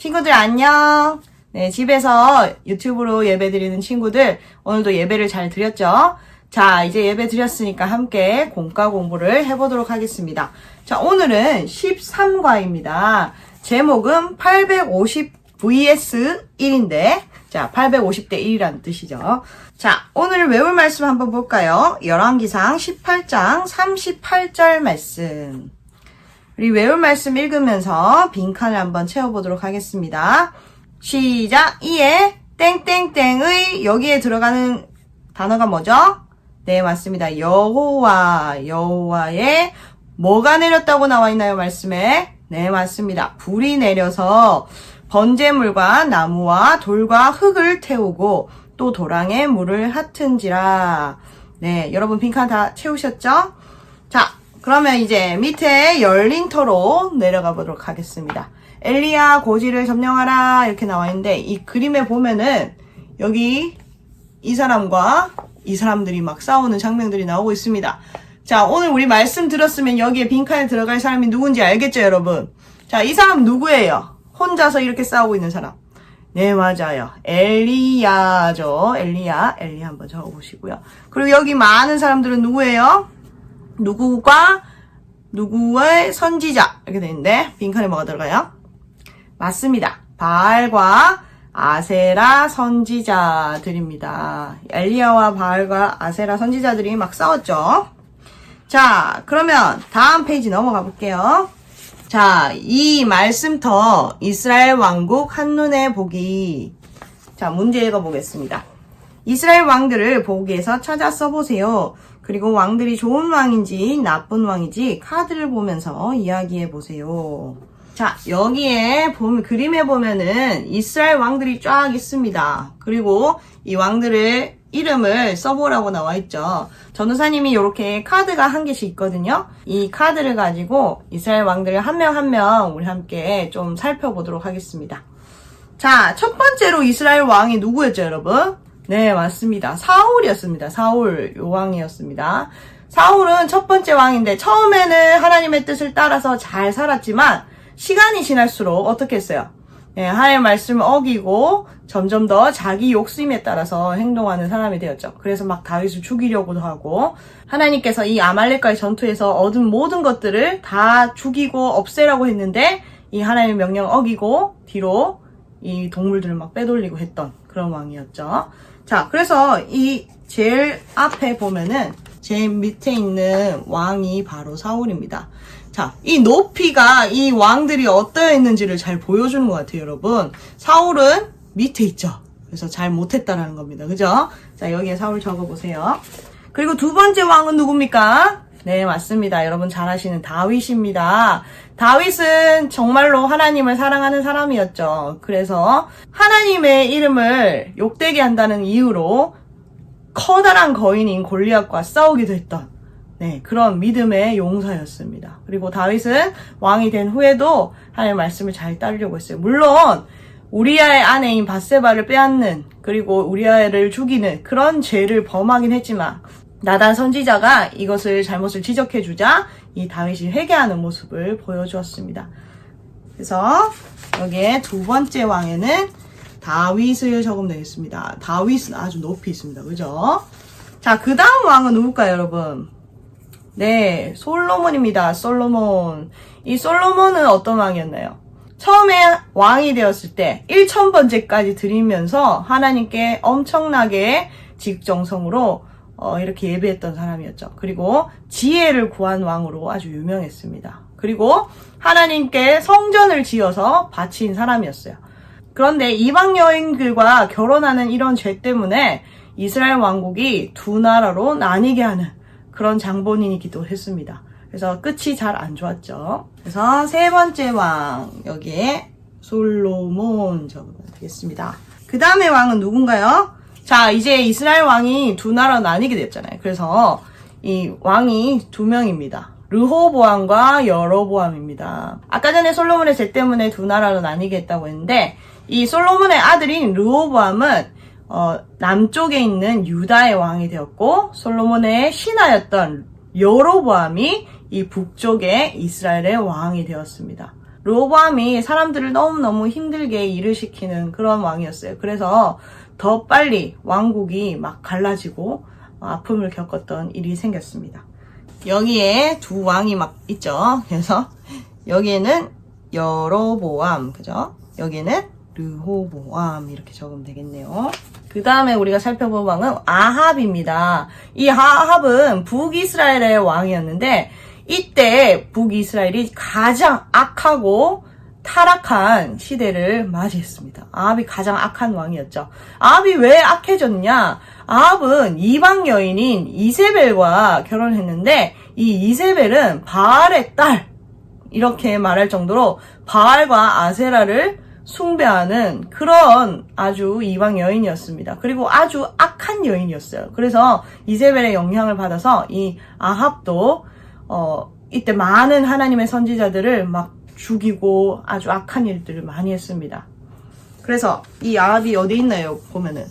친구들 안녕. 네, 집에서 유튜브로 예배 드리는 친구들 오늘도 예배를 잘 드렸죠? 자, 이제 예배 드렸으니까 함께 공과 공부를 해보도록 하겠습니다. 자, 오늘은 13과입니다. 제목은 850 vs 1인데 자, 850대 1이라는 뜻이죠. 자, 오늘 외울 말씀 한번 볼까요? 열왕기상 18장 38절 말씀. 우리 외울 말씀 읽으면서 빈칸을 한번 채워보도록 하겠습니다. 시작! 이에 땡땡땡의 여기에 들어가는 단어가 뭐죠? 네, 맞습니다. 여호와의 뭐가 내렸다고 나와 있나요? 말씀에? 네, 맞습니다. 불이 내려서 번제물과 나무와 돌과 흙을 태우고 또 도랑에 물을 핫은지라. 네, 여러분 빈칸 다 채우셨죠? 자, 그러면 이제 밑에 열린 터로 내려가 보도록 하겠습니다. 엘리야 고지를 점령하라 이렇게 나와 있는데 이 그림에 보면은 여기 이 사람과 이 사람들이 막 싸우는 장면들이 나오고 있습니다. 자, 오늘 우리 말씀 들었으면 여기에 빈칸에 들어갈 사람이 누군지 알겠죠, 여러분? 자, 이 사람 누구예요? 혼자서 이렇게 싸우고 있는 사람. 네, 맞아요. 엘리야죠. 엘리야 한번 적어보시고요. 그리고 여기 많은 사람들은 누구예요? 누구의 선지자 이렇게 돼 있는데 빈칸에 뭐가 들어가요? 맞습니다. 바알과 아세라 선지자들입니다. 엘리야와 바알과 아세라 선지자들이 막 싸웠죠. 자, 그러면 다음 페이지 넘어가 볼게요. 자, 이 말씀터 이스라엘 왕국 한눈에 보기. 자, 문제 읽어보겠습니다. 이스라엘 왕들을 보기에서 찾아 써보세요. 그리고 왕들이 좋은 왕인지 나쁜 왕인지 카드를 보면서 이야기해 보세요. 자, 여기에 그림에 보면은 이스라엘 왕들이 쫙 있습니다. 그리고 이 왕들의 이름을 써보라고 나와 있죠. 전도사님이 이렇게 카드가 한 개씩 있거든요. 이 카드를 가지고 이스라엘 왕들을 한 명 한 명 우리 함께 좀 살펴보도록 하겠습니다. 자, 첫 번째로 이스라엘 왕이 누구였죠, 여러분? 네, 맞습니다. 사울이었습니다. 사울 왕이었습니다. 사울은 첫 번째 왕인데 처음에는 하나님의 뜻을 따라서 잘 살았지만 시간이 지날수록 어떻게 했어요? 네, 하나님의 말씀을 어기고 점점 더 자기 욕심에 따라서 행동하는 사람이 되었죠. 그래서 막 다윗을 죽이려고도 하고 하나님께서 이 아말렉과의 전투에서 얻은 모든 것들을 다 죽이고 없애라고 했는데 이 하나님의 명령을 어기고 뒤로 이 동물들을 막 빼돌리고 했던 그런 왕이었죠. 자, 그래서 이 제일 앞에 보면은 제일 밑에 있는 왕이 바로 사울입니다. 자, 이 높이가 이 왕들이 어떠했는지를 잘 보여주는 것 같아요, 여러분. 사울은 밑에 있죠. 그래서 잘 못했다라는 겁니다. 그죠? 자, 여기에 사울 적어보세요. 그리고 두 번째 왕은 누굽니까? 네, 맞습니다. 여러분 잘 아시는 다윗입니다. 다윗은 정말로 하나님을 사랑하는 사람이었죠. 그래서 하나님의 이름을 욕되게 한다는 이유로 커다란 거인인 골리앗과 싸우기도 했던 네, 그런 믿음의 용사였습니다. 그리고 다윗은 왕이 된 후에도 하나님의 말씀을 잘 따르려고 했어요. 물론 우리아의 아내인 밧세바를 빼앗는 그리고 우리아를 죽이는 그런 죄를 범하긴 했지만 나단 선지자가 이것을 잘못을 지적해주자 이 다윗이 회개하는 모습을 보여주었습니다. 그래서 여기에 두 번째 왕에는 다윗을 적으면 되겠습니다. 다윗은 아주 높이 있습니다. 그죠? 자, 그 다음 왕은 누굴까요, 여러분? 네, 솔로몬입니다. 솔로몬. 이 솔로몬은 어떤 왕이었나요? 처음에 왕이 되었을 때 1000번째까지 드리면서 하나님께 엄청나게 직정성으로 이렇게 예배했던 사람이었죠. 그리고 지혜를 구한 왕으로 아주 유명했습니다. 그리고 하나님께 성전을 지어서 바친 사람이었어요. 그런데 이방 여인들과 결혼하는 이런 죄 때문에 이스라엘 왕국이 두 나라로 나뉘게 하는 그런 장본인이기도 했습니다. 그래서 끝이 잘 안 좋았죠. 그래서 세 번째 왕 여기에 솔로몬 적으면 되겠습니다. 그 다음에 왕은 누군가요? 자, 이제 이스라엘 왕이 두 나라로 나뉘게 됐잖아요. 그래서 이 왕이 두 명입니다. 르호보암과 여로보암입니다. 아까 전에 솔로몬의 죄 때문에 두 나라로 나뉘게 했다고 했는데 이 솔로몬의 아들인 르호보암은 남쪽에 있는 유다의 왕이 되었고 솔로몬의 신하였던 여로보암이 이 북쪽의 이스라엘의 왕이 되었습니다. 르호보암이 사람들을 너무너무 힘들게 일을 시키는 그런 왕이었어요. 그래서 더 빨리 왕국이 막 갈라지고 아픔을 겪었던 일이 생겼습니다. 여기에 두 왕이 막 있죠. 그래서 여기에는 여로보암, 그죠? 여기에는 르호보암 이렇게 적으면 되겠네요. 그 다음에 우리가 살펴볼 왕은 아합입니다. 이 아합은 북이스라엘의 왕이었는데 이때 북이스라엘이 가장 악하고 타락한 시대를 맞이했습니다. 아합이 가장 악한 왕이었죠. 아합이 왜 악해졌냐? 아합은 이방 여인인 이세벨과 결혼했는데 이 이세벨은 바알의 딸 이렇게 말할 정도로 바알과 아세라를 숭배하는 그런 아주 이방 여인이었습니다. 그리고 아주 악한 여인이었어요. 그래서 이세벨의 영향을 받아서 이 아합도 이때 많은 하나님의 선지자들을 막 죽이고 아주 악한 일들을 많이 했습니다. 그래서 이 아합이 어디 있나요? 보면은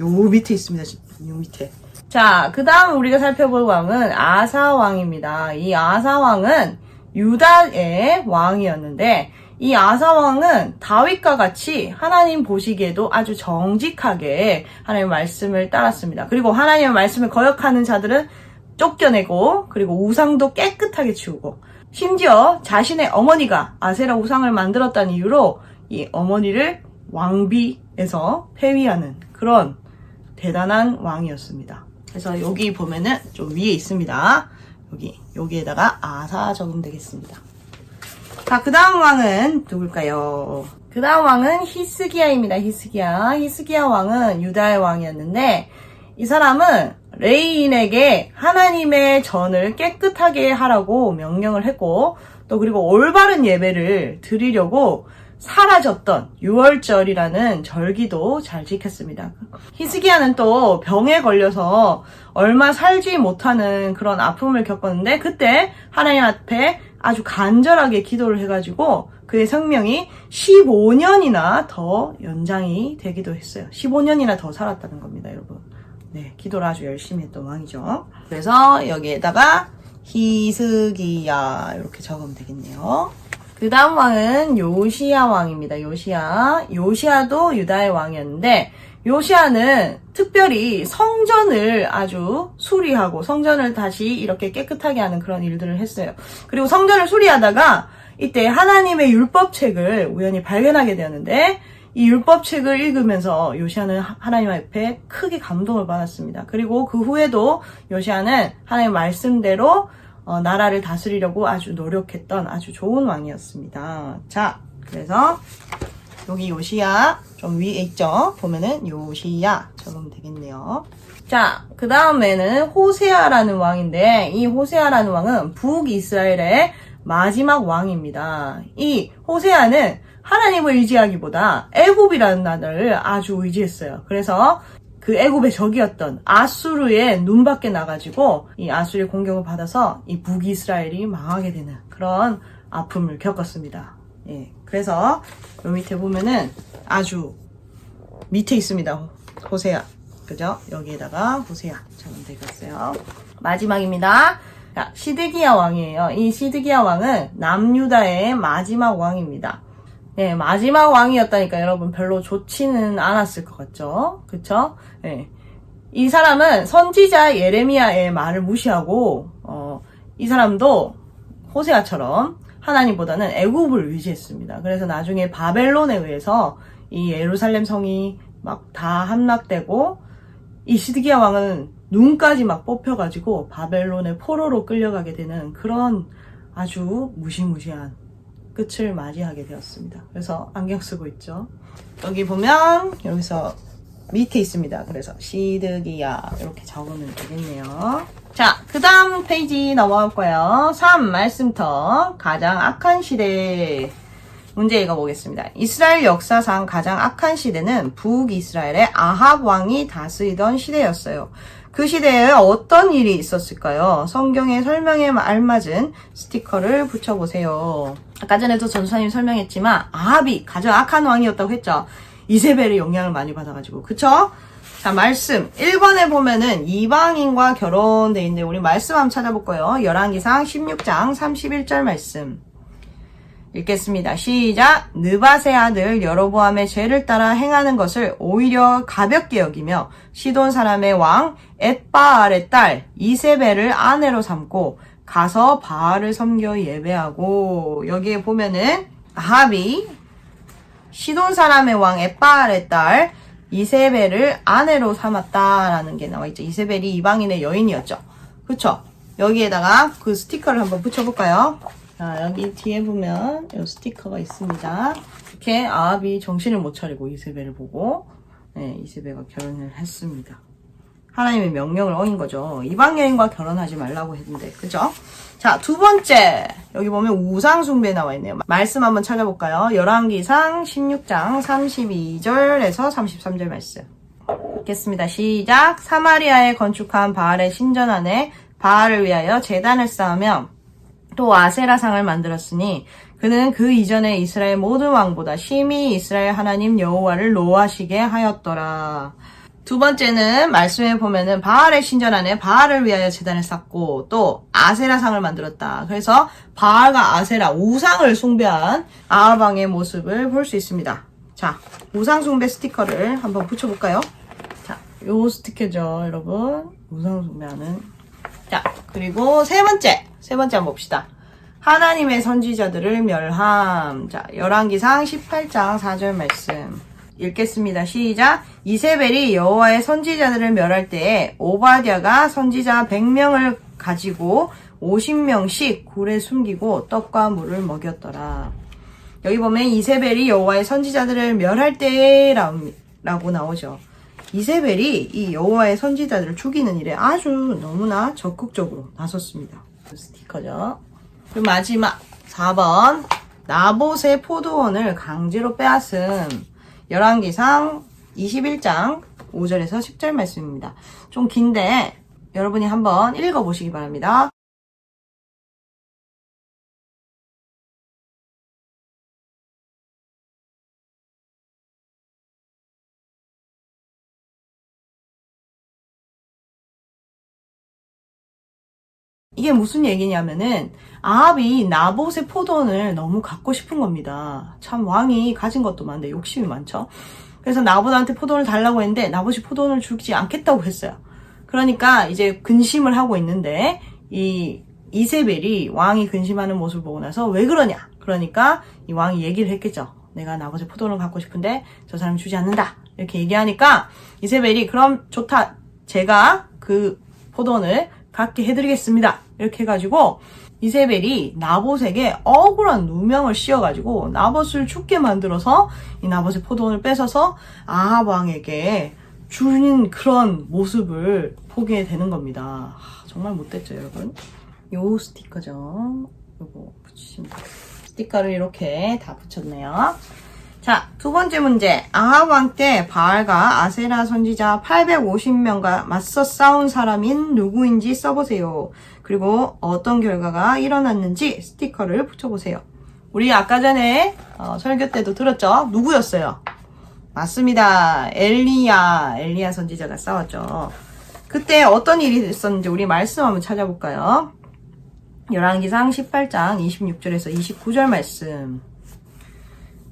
요 밑에 있습니다. 요 밑에. 자, 그 다음 우리가 살펴볼 왕은 아사 왕입니다. 이 아사 왕은 유다의 왕이었는데 이 아사 왕은 다윗과 같이 하나님 보시기에도 아주 정직하게 하나님의 말씀을 따랐습니다. 그리고 하나님의 말씀을 거역하는 자들은 쫓겨내고 그리고 우상도 깨끗하게 치우고 심지어 자신의 어머니가 아세라 우상을 만들었다는 이유로 이 어머니를 왕비에서 폐위하는 그런 대단한 왕이었습니다. 그래서 여기 보면은 좀 위에 있습니다. 여기에다가 아사 적으면 되겠습니다. 자, 그 다음 왕은 누굴까요? 그 다음 왕은 히스기야입니다. 히스기야 왕은 유다의 왕이었는데 이 사람은 레인에게 하나님의 전을 깨끗하게 하라고 명령을 했고 또 그리고 올바른 예배를 드리려고 사라졌던 유월절이라는 절기도 잘 지켰습니다. 히스기야는 또 병에 걸려서 얼마 살지 못하는 그런 아픔을 겪었는데 그때 하나님 앞에 아주 간절하게 기도를 해가지고 그의 생명이 15년이나 더 연장이 되기도 했어요. 15년이나 더 살았다는 겁니다, 여러분. 네, 기도를 아주 열심히 했던 왕이죠. 그래서 여기에다가 히스기야 이렇게 적으면 되겠네요. 그 다음 왕은 요시야 왕입니다. 요시야도 유다의 왕이었는데 요시야는 특별히 성전을 아주 수리하고 성전을 다시 이렇게 깨끗하게 하는 그런 일들을 했어요. 그리고 성전을 수리하다가 이때 하나님의 율법책을 우연히 발견하게 되었는데 이 율법책을 읽으면서 요시야는 하나님 앞에 크게 감동을 받았습니다. 그리고 그 후에도 요시야는 하나님의 말씀대로 나라를 다스리려고 아주 노력했던 아주 좋은 왕이었습니다. 자, 그래서 여기 요시야 좀 위에 있죠? 보면은 요시야 적으면 되겠네요. 자, 그 다음에는 호세아라는 왕인데 이 호세아라는 왕은 북이스라엘의 마지막 왕입니다. 이 호세아는 하나님을 의지하기보다 애굽이라는 나라를 아주 의지했어요. 그래서 그 애굽의 적이었던 아수르의 눈밖에 나가지고 이 아수르의 공격을 받아서 이 북이스라엘이 망하게 되는 그런 아픔을 겪었습니다. 예, 그래서 요 밑에 보면은 아주 밑에 있습니다. 호세아, 그죠? 여기에다가 호세아 적으면 되겠어요. 마지막입니다. 자, 시드기야 왕이에요. 이 시드기야 왕은 남유다의 마지막 왕입니다. 네, 마지막 왕이었다니까 여러분 별로 좋지는 않았을 것 같죠? 그쵸? 네. 이 사람은 선지자 예레미야의 말을 무시하고 이 사람도 호세아처럼 하나님보다는 애굽을 의지했습니다. 그래서 나중에 바벨론에 의해서 이 예루살렘 성이 막 다 함락되고 이 시드기야 왕은 눈까지 막 뽑혀가지고 바벨론의 포로로 끌려가게 되는 그런 아주 무시무시한 끝을 맞이하게 되었습니다. 그래서 안경 쓰고 있죠. 여기 보면 여기서 밑에 있습니다. 그래서 시드기야 이렇게 적으면 되겠네요. 자, 그 다음 페이지 넘어갈 거예요. 3 말씀터 가장 악한 시대 문제 읽어보겠습니다. 이스라엘 역사상 가장 악한 시대는 북이스라엘의 아합 왕이 다스리던 시대였어요. 그 시대에 어떤 일이 있었을까요? 성경의 설명에 알맞은 스티커를 붙여보세요. 아까 전에도 전수사님 설명했지만 아합이 가장 악한 왕이었다고 했죠. 이세벨의 영향을 많이 받아가지고. 그쵸? 자, 말씀 1번에 보면은 이방인과 결혼돼 있는데 우리 말씀 한번 찾아볼 거예요. 열왕기상 16장 31절 말씀. 읽겠습니다. 시작. 느밧의 아들 여로보암의 죄를 따라 행하는 것을 오히려 가볍게 여기며 시돈 사람의 왕 엣바알의 딸 이세벨을 아내로 삼고 가서 바알을 섬겨 예배하고. 여기에 보면은 아합이 시돈 사람의 왕 엣바알의 딸 이세벨을 아내로 삼았다라는 게 나와있죠. 이세벨이 이방인의 여인이었죠. 그쵸? 여기에다가 그 스티커를 한번 붙여볼까요? 자, 여기 뒤에 보면 이 스티커가 있습니다. 이렇게 아합이 정신을 못 차리고 이세벨을 보고, 네, 이세벨과 결혼을 했습니다. 하나님의 명령을 어긴 거죠. 이방 여인과 결혼하지 말라고 했는데, 그죠? 자, 두 번째. 여기 보면 우상숭배 나와 있네요. 말씀 한번 찾아볼까요? 열왕기상 16장 32절에서 33절 말씀. 읽겠습니다. 시작. 사마리아에 건축한 바알의 신전 안에 바알을 위하여 제단을 쌓으며 또 아세라상을 만들었으니 그는 그 이전에 이스라엘 모든 왕보다 심히 이스라엘 하나님 여호와를 노하시게 하였더라. 두 번째는 말씀에 보면은 바알의 신전 안에 바알을 위하여 제단을 쌓고 또 아세라상을 만들었다. 그래서 바알과 아세라 우상을 숭배한 아합 왕의 모습을 볼 수 있습니다. 자, 우상 숭배 스티커를 한번 붙여볼까요? 자, 요 스티커죠, 여러분. 우상 숭배하는. 자, 그리고 세 번째 한번 봅시다. 하나님의 선지자들을 멸함. 자, 열왕기상 18장 4절 말씀 읽겠습니다. 시작. 이세벨이 여호와의 선지자들을 멸할 때에 오바댜가 선지자 100명을 가지고 50명씩 굴에 숨기고 떡과 물을 먹였더라. 여기 보면 이세벨이 여호와의 선지자들을 멸할 때라고 나오죠. 이세벨이 이 여호와의 선지자들을 죽이는 일에 아주 너무나 적극적으로 나섰습니다. 스티커죠. 그리고 마지막 4번 나봇의 포도원을 강제로 빼앗음. 열왕기상 21장 5절에서 10절 말씀입니다. 좀 긴데 여러분이 한번 읽어보시기 바랍니다. 이게 무슨 얘기냐면은 아합이 나봇의 포도원을 너무 갖고 싶은 겁니다. 참 왕이 가진 것도 많은데 욕심이 많죠. 그래서 나봇한테 포도원을 달라고 했는데 나봇이 포도원을 주지 않겠다고 했어요. 그러니까 이제 근심을 하고 있는데 이 이세벨이 왕이 근심하는 모습을 보고 나서 왜 그러냐? 그러니까 이 왕이 얘기를 했겠죠. 내가 나봇의 포도원을 갖고 싶은데 저 사람이 주지 않는다. 이렇게 얘기하니까 이세벨이 그럼 좋다. 제가 그 포도원을 갖게 해드리겠습니다. 이렇게 해가지고 이세벨이 나봇에게 억울한 누명을 씌워가지고 나봇을 죽게 만들어서 이 나봇의 포도원을 뺏어서 아합 왕에게 주는 그런 모습을 보게 되는 겁니다. 정말 못됐죠, 여러분? 요 스티커죠. 요거 붙이시면 돼요. 스티커를 이렇게 다 붙였네요. 자, 두 번째 문제. 아합 왕 때 바알과 아세라 선지자 850명과 맞서 싸운 사람인 누구인지 써보세요. 그리고 어떤 결과가 일어났는지 스티커를 붙여보세요. 우리 아까 전에 설교 때도 들었죠? 누구였어요? 맞습니다. 엘리야 선지자가 싸웠죠. 그때 어떤 일이 있었는지 우리 말씀 한번 찾아볼까요? 열왕기상 18장 26절에서 29절 말씀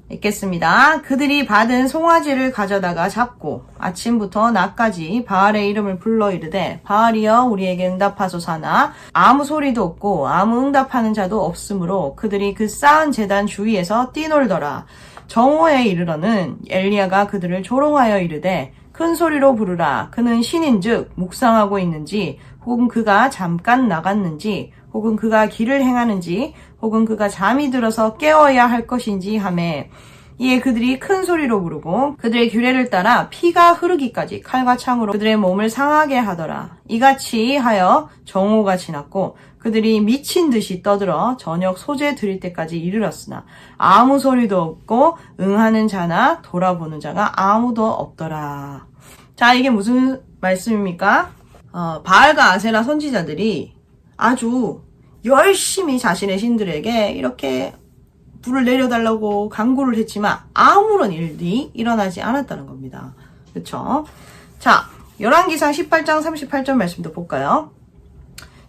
읽겠습니다. 그들이 받은 송아지를 가져다가 잡고 아침부터 낮까지 바알의 이름을 불러 이르되 바알이여 우리에게 응답하소서하나 아무 소리도 없고 아무 응답하는 자도 없으므로 그들이 그 쌓은 제단 주위에서 뛰놀더라. 정오에 이르러는 엘리야가 그들을 조롱하여 이르되 큰 소리로 부르라. 그는 신인즉 묵상하고 있는지 혹은 그가 잠깐 나갔는지 혹은 그가 길을 행하는지 혹은 그가 잠이 들어서 깨어야 할 것인지 하매 이에 그들이 큰 소리로 부르고 그들의 규례를 따라 피가 흐르기까지 칼과 창으로 그들의 몸을 상하게 하더라. 이같이 하여 정오가 지났고 그들이 미친 듯이 떠들어 저녁 소재 드릴 때까지 이르렀으나 아무 소리도 없고 응하는 자나 돌아보는 자가 아무도 없더라. 자, 이게 무슨 말씀입니까? 바알과 아세라 선지자들이 아주 열심히 자신의 신들에게 이렇게 불을 내려달라고 간구를 했지만 아무런 일이 일어나지 않았다는 겁니다. 그렇죠? 자, 열왕기상 18장 38절 말씀도 볼까요?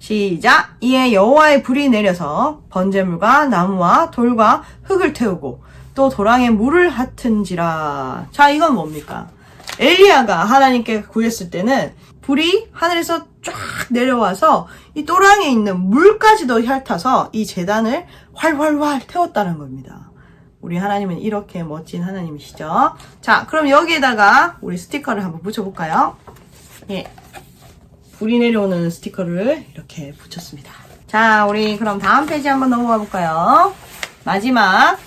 시작. 이에 여호와의 불이 내려서 번제물과 나무와 돌과 흙을 태우고 또 도랑에 물을 핫은지라. 자, 이건 뭡니까? 엘리야가 하나님께 구했을 때는 불이 하늘에서 쫙 내려와서 이 또랑에 있는 물까지도 핥아서 이 제단을 활활활 태웠다는 겁니다. 우리 하나님은 이렇게 멋진 하나님이시죠. 자, 그럼 여기에다가 우리 스티커를 한번 붙여볼까요? 예. 불이 내려오는 스티커를 이렇게 붙였습니다. 자, 우리 그럼 다음 페이지 한번 넘어가 볼까요? 마지막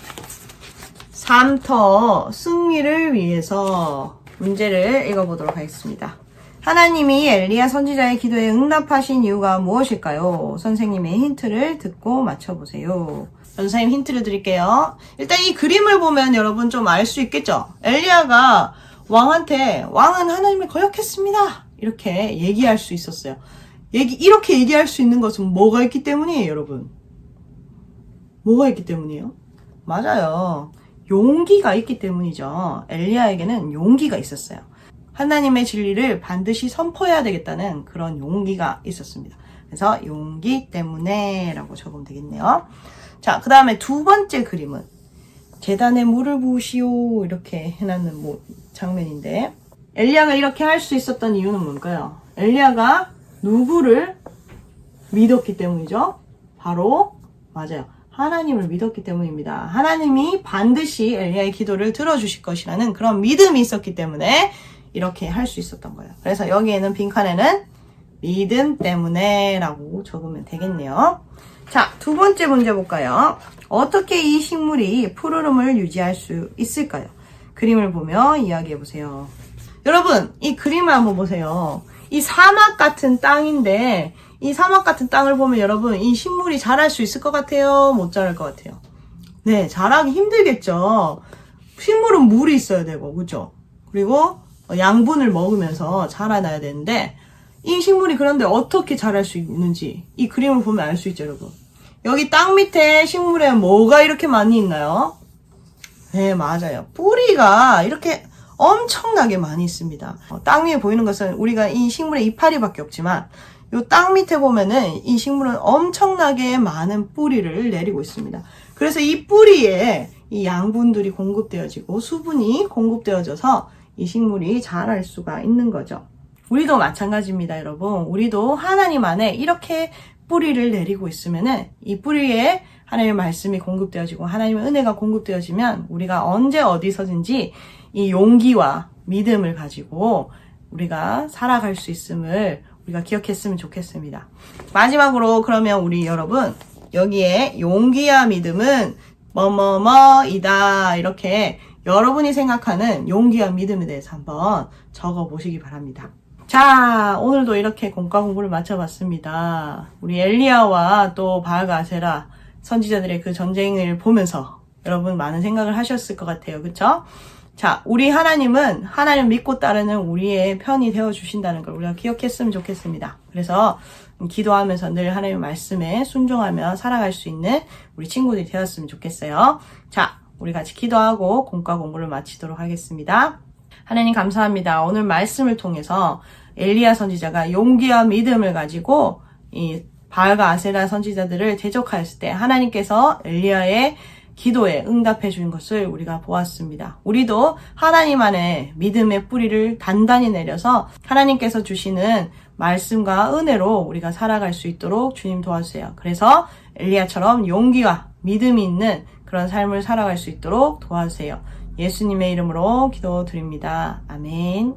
3터 승리를 위해서 문제를 읽어보도록 하겠습니다. 하나님이 엘리야 선지자의 기도에 응답하신 이유가 무엇일까요? 선생님의 힌트를 듣고 맞춰보세요. 선생님 힌트를 드릴게요. 일단 이 그림을 보면 여러분 좀 알 수 있겠죠? 엘리야가 왕한테 왕은 하나님을 거역했습니다. 이렇게 얘기할 수 있었어요. 이렇게 얘기할 수 있는 것은 뭐가 있기 때문이에요, 여러분? 뭐가 있기 때문이에요? 맞아요. 용기가 있기 때문이죠. 엘리야에게는 용기가 있었어요. 하나님의 진리를 반드시 선포해야 되겠다는 그런 용기가 있었습니다. 그래서 용기 때문에 라고 적으면 되겠네요. 자, 그 다음에 두 번째 그림은 제단에 물을 부으시오 이렇게 해놨는 장면인데 엘리야가 이렇게 할 수 있었던 이유는 뭘까요? 엘리야가 누구를 믿었기 때문이죠. 바로 맞아요. 하나님을 믿었기 때문입니다. 하나님이 반드시 엘리야의 기도를 들어주실 것이라는 그런 믿음이 있었기 때문에 이렇게 할 수 있었던 거예요. 그래서 여기에는 빈칸에는 믿음 때문에 라고 적으면 되겠네요. 자, 두 번째 문제 볼까요? 어떻게 이 식물이 푸르름을 유지할 수 있을까요? 그림을 보며 이야기해 보세요. 여러분, 이 그림을 한번 보세요. 이 사막 같은 땅인데 이 사막 같은 땅을 보면 여러분 이 식물이 자랄 수 있을 것 같아요? 못 자랄 것 같아요? 네, 자라기 힘들겠죠. 식물은 물이 있어야 되고, 그죠? 그리고 양분을 먹으면서 자라나야 되는데 이 식물이 그런데 어떻게 자랄 수 있는지 이 그림을 보면 알 수 있죠, 여러분. 여기 땅 밑에 식물에 뭐가 이렇게 많이 있나요? 네, 맞아요. 뿌리가 이렇게 엄청나게 많이 있습니다. 땅 위에 보이는 것은 우리가 이 식물의 이파리밖에 없지만 이 땅 밑에 보면은 이 식물은 엄청나게 많은 뿌리를 내리고 있습니다. 그래서 이 뿌리에 이 양분들이 공급되어지고 수분이 공급되어져서 이 식물이 자랄 수가 있는 거죠. 우리도 마찬가지입니다, 여러분. 우리도 하나님 안에 이렇게 뿌리를 내리고 있으면은 이 뿌리에 하나님의 말씀이 공급되어지고 하나님의 은혜가 공급되어지면 우리가 언제 어디서든지 이 용기와 믿음을 가지고 우리가 살아갈 수 있음을 우리가 기억했으면 좋겠습니다. 마지막으로 그러면 우리 여러분 여기에 용기와 믿음은 뭐뭐뭐이다 이렇게 여러분이 생각하는 용기와 믿음에 대해서 한번 적어보시기 바랍니다. 자, 오늘도 이렇게 공과 공부를 마쳐봤습니다. 우리 엘리야와 또 바알과 아세라 선지자들의 그 전쟁을 보면서 여러분 많은 생각을 하셨을 것 같아요. 그쵸? 자, 우리 하나님은 하나님 믿고 따르는 우리의 편이 되어주신다는 걸 우리가 기억했으면 좋겠습니다. 그래서 기도하면서 늘 하나님의 말씀에 순종하며 살아갈 수 있는 우리 친구들이 되었으면 좋겠어요. 자, 우리 같이 기도하고 공과 공부를 마치도록 하겠습니다. 하나님 감사합니다. 오늘 말씀을 통해서 엘리야 선지자가 용기와 믿음을 가지고 이 바알과 아세라 선지자들을 대적하였을 때 하나님께서 엘리야의 기도에 응답해 주는 것을 우리가 보았습니다. 우리도 하나님 안에 믿음의 뿌리를 단단히 내려서 하나님께서 주시는 말씀과 은혜로 우리가 살아갈 수 있도록 주님 도와주세요. 그래서 엘리야처럼 용기와 믿음이 있는 그런 삶을 살아갈 수 있도록 도와주세요. 예수님의 이름으로 기도드립니다. 아멘.